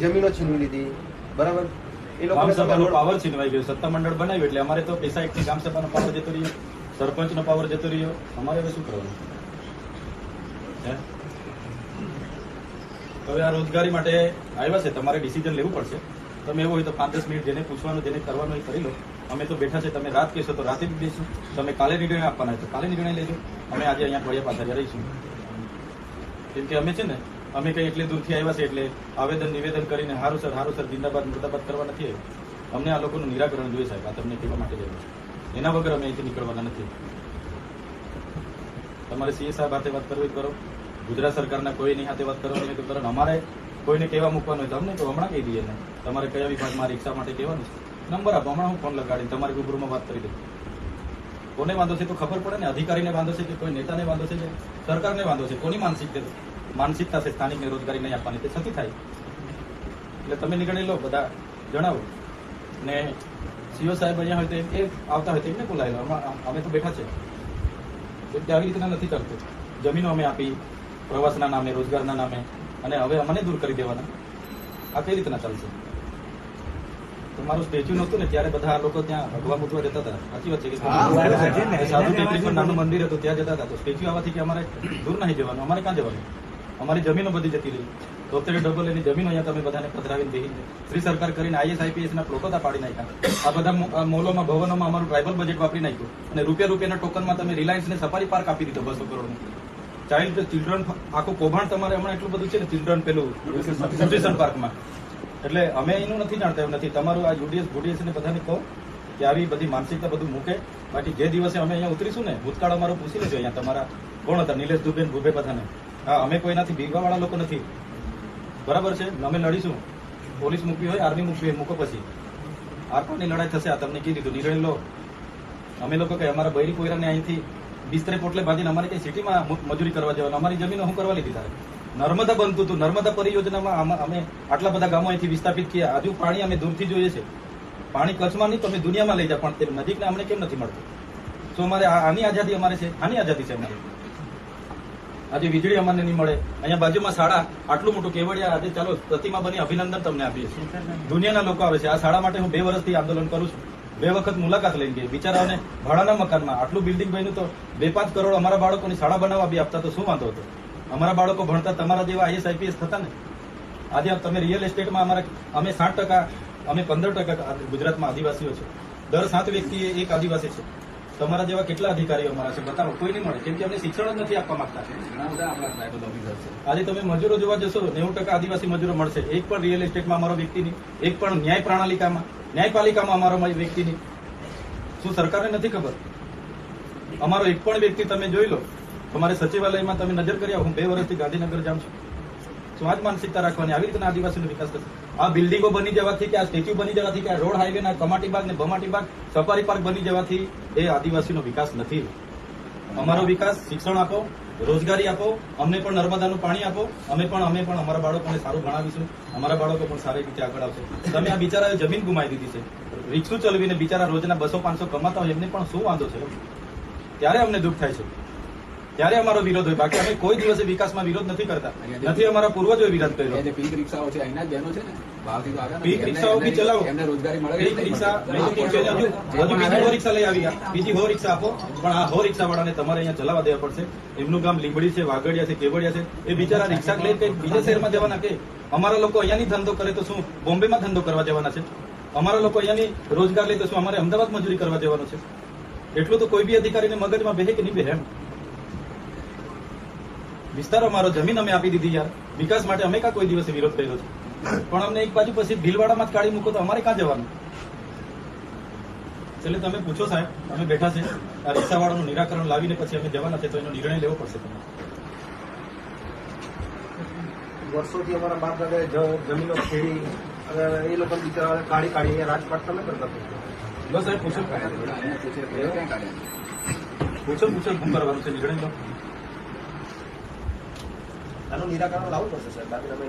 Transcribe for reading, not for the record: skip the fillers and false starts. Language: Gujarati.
જમીનો છીનવી લીધી, બરાબર. એ ગામ લોકો સભાનો પાવર છીનવાઈ ગયો, સત્તા મંડળ બનાવ્યું એટલે અમારે તો પૈસા એકથી ગામ સભાનો પાવર જતો રહ્યો, સરપંચનો પાવર જતો રહ્યો. અમારે હવે શું કરવાનું? હવે આ રોજગારી માટે આવ્યા છે, તમારે ડિસિઝન લેવું પડશે. તમે એવું હોય તો 5-10 મિનિટ જેને પૂછવાનું, જેને કરવાનું એ કરી લો. અમે તો બેઠા છે, તમે રાત કહેશો તો રાતે બી બેસીશું, તમે કાલે નિર્ણય આપવાના હોય તો કાલે નિર્ણય લેજો. અમે આજે અહીંયા થોડિયા પાછળ રહીશું, કેમ કે અમે છે ને, અમે કંઈ એટલે દૂરથી આવ્યા છે એટલે આવેદન નિવેદન કરીને હારું સર જિંદાબાદ મુર્દાબાદ કરવા નથી આવ્યા. અમને આ લોકોનું નિરાકરણ જોઈએ સાહેબ, આ તમને કહેવા માટે જ આવ્યા. એના વગર અમે અહીંથી નીકળવાના નથી. તમારે સીએ સાહેબ હાથે વાત કરવી કરો, ગુજરાત સરકારના કોઈની હાથે વાત કરવાની હોય તો કરો. અમારે કોઈને કહેવા મૂકવાનું હોય તો અમને તો હમણાં કહી દઈએ ને, તમારે કયા વિભાગમાં રિક્ષા માટે કહેવાનું છે, નંબર આપો, હમણાં હું ફોન લગાડીને તમારી રૂબરૂમાં વાત કરી દઉં. કોને વાંધો છે તો ખબર પડે ને, અધિકારીને વાંધો છે કે કોઈ નેતાને વાંધો છે કે સરકારને વાંધો છે? કોની માનસિકતા છે સ્થાનિકને રોજગારી નહીં આપવાની? તે છતી થાય. એટલે તમે નિર્ણય લો, બધા જણાવો. ને સીઓ સાહેબ અહીંયા હોય તો એ આવતા હોય તો એમને બોલાવી લો. અમે તો બેઠા છે, એટલે આવી રીતના નથી કરતું. જમીનો અમે આપી પ્રવાસના નામે, રોજગારના નામે, અને હવે અમને દૂર કરી દેવાના. આ કઈ રીતના ચાલશે? તમારું સ્ટેચ્યુ નહોતું ને ત્યારે બધા લોકો ત્યાં ભગવા મૂકવા જતા હતા. સાચી વાત છે કે સાધુ ટેકરી પર નાનું મંદિર હતું ત્યાં જતા હતા. તો સ્ટેચ્યુ આવવાથી કે અમારે દૂર નહીં જવાનું. અમારે ક્યાં જવાનું? અમારી જમીનો બધી જતી રહી. 72 એની જમીનો અહીંયા તમે બધાને પધરાવીને બેસી ફ્રી સરકાર કરીને IAS IPS ના પ્લોટોતા પાડી નાખ્યા. આ બધા મોલોમાં ભવનોમાં અમારું ટ્રાઇબલ બજેટ વાપરી નાખ્યું, અને રૂપિયાના ટોકનમાં તમે રિલાયન્સ ને સફારી પાર્ક આપી દીધો 200 કરોડનું. ચિલ્ડ્રન આખું કૌભાંડ તમારે હમણાં એટલું બધું છે ને, ચિલ્ડ્રન પેલું ન્યુટ્રિશન પાર્કમાં. એટલે અમે એનું નથી જાણતા, એવું નથી. તમારું આ UDS ને બધાને કહો કે આવી બધી માનસિકતા બધું મૂકે. બાકી જે દિવસે અમે અહીંયા ઉતરીશું ને, ભૂતકાળ અમારો પૂછી લેજો. અહીંયા તમારા કોણ હતા? નિલેશ દુબે, ભૂપે બધાને. હા, અમે કોઈનાથી ભીગવાવાળા લોકો નથી, બરાબર છે. અમે લડીશું. પોલીસ મૂકવી હોય, આર્મી મૂકવી હોય, મૂકો. પછી આરપારની લડાઈ થશે. આ તમને કીધું, નિર્ણય લો. અમે લોકો કે અમારા બૈરી કોયરાને અહીંથી બિસ્તરે પોટલે બાંધીને અમારે કઈ સિટીમાં મજૂરી કરવા જવાનું? અમારી જમીનો હું કરવા લીધી તારે? નર્મદા બનતું હતું, નર્મદા પરિયોજનામાં અમે આટલા બધા ગામો અહીંથી વિસ્થાપિત કર્યા. હજુ પાણી અમે દૂરથી જોઈએ છે. પાણી કચ્છમાં નહીં, તમે દુનિયામાં લઈ જાઓ, પણ તે નજીકના અમને કેમ નથી મળતું? તો અમારે આની આઝાદી અમારે છે, આની આઝાદી છે અમારી. આજે વીજળી અમને નહીં મળે. અહીંયા બાજુમાં શાળા, આટલું મોટું કેવડિયા, આજે ચાલો પ્રતિમા બની અભિનંદન તમને આપીએ છીએ. દુનિયાના લોકો આવે છે. આ શાળા માટે હું 2 વર્ષથી આંદોલન કરું છું. 2 વખત મુલાકાત લઈને ગઈ. બિચારાઓને ભાડાના મકાનમાં આટલું બિલ્ડિંગ બન્યું તો 2-5 કરોડ અમારા બાળકોની શાળા બનાવવા બી આપતા તો શું વાંધો હતો? અમારા બાળકો ભણતા તમારા જેવા IAS IPS થતા ને. આજે તમે રિયલ એસ્ટેટમાં અમે 60%, અમે 15% ગુજરાતમાં આદિવાસીઓ છે. દર 7 વ્યક્તિએ એક આદિવાસી છે. તમારા જેવા કેટલા અધિકારીઓ અમારા છે? બતાવો. કોઈ નહીં મળે, કેમ કે અમને શિક્ષણ જ નથી આપવા માંગતા. આજે તમે મજૂરો જોવા જશો, 90% આદિવાસી મજૂરો મળશે. એક પણ રિયલ એસ્ટેટમાં અમારો વ્યક્તિ નહીં, એક પણ ન્યાયપાલિકામાં અમારો વ્યક્તિ નહીં. શું સરકારને નથી ખબર? અમારો એક પણ વ્યક્તિ તમે જોઈ લો. તમારે સચિવાલયમાં તમે નજર કરી આવો. હું 2 વર્ષથી ગાંધીનગર જાઉં છું. શું આ જ માનસિકતા રાખવાની? આવી રીતના આદિવાસીનો વિકાસ થશે? આ બિલ્ડિંગો બની જવાથી, કે આ સ્ટેચ્યુ બની જવાથી, કે આ રોડ હાઈવે ના કમાટી બાગ ને ભમાટી બાગ, સફારી પાર્ક બની જવાથી એ આદિવાસીનો વિકાસ નથી. અમારો વિકાસ શિક્ષણ આપો, રોજગારી આપો, અમને પણ નર્મદાનું પાણી આપો. અમે પણ અમારા બાળકોને સારું ભણાવીશું. અમારા બાળકો પણ સારી રીતે આગળ આવશે. તમે આ બિચારાએ જમીન ગુમાવી દીધી છે. રિક્ષું ચલાવીને બિચારા રોજના 200-500 કમાતા હોય, એમને પણ શું વાંધો છે? ત્યારે અમને દુઃખ થાય છે. ત્યારે અમારો વિરોધ હોય. બાકી અમે કોઈ દિવસે વિકાસમાં વિરોધ નથી કરતા. નથી અમારા પૂર્વજોએ વિરોધ કર્યો. પિંક રિક્ષાઓ છે, અહીંના જ બહેનો છે ને, બહારથી તો આગળ પિંક રિક્ષાઓ બી ચલાવો. એમને રોજગારી મળે. પિંક રિક્ષા હજુ બીજી હો રિક્ષા લઈ આવી. બીજી હો રિક્ષા આપો, પણ આ હો રિક્ષા વાળાને તમારે અહીંયા ચલાવવા દેવા પડશે. એમનું ગામ લીંબડી છે, વાગડિયા છે, કેવડિયા છે. એ બિચારા રિક્ષા લઈ કઈ બીજા શહેરમાં જવાના કે? અમારા લોકો અહીંયાની ધંધો કરે તો શું બોમ્બેમાં ધંધો કરવા જવાના છે? અમારા લોકો અહીંયાની રોજગાર લે તો શું અમારે અમદાવાદ મજૂરી કરવા જવાનો છે? એટલું તો કોઈ બી અધિકારીને મગજમાં બેહે કે નહીં બેહે? એમ વિસ્તારો અમારો, જમીન અમે આપી દીધી યાર. વિકાસ માટે અમે કાં કોઈ દિવસે વિરોધ કર્યો છે? પણ અમને એક બાજુ પછી ભીલવાડામાં જ કાઢી મૂકો તો અમારે ક્યાં જવાનું? એટલે તમે પૂછો સાહેબ, અમે બેઠા છે. આ રિક્ષાવાળાનું નિરાકરણ લાવીને પછી અમે જવાના છે, તો એનો નિર્ણય લેવો પડશે. તમે વર્ષોથી અમારા બાપ દાદાએ જમીનો ખેડી, એ લોકો બિચારા કાઢી રાજપાટ તમે કરતા. બસ સાહેબ પૂછો શું કરવાનું છે? નિર્ણય લો. આનું નિરાકરણ લાવવું પડશે સાહેબ. બાકી તમે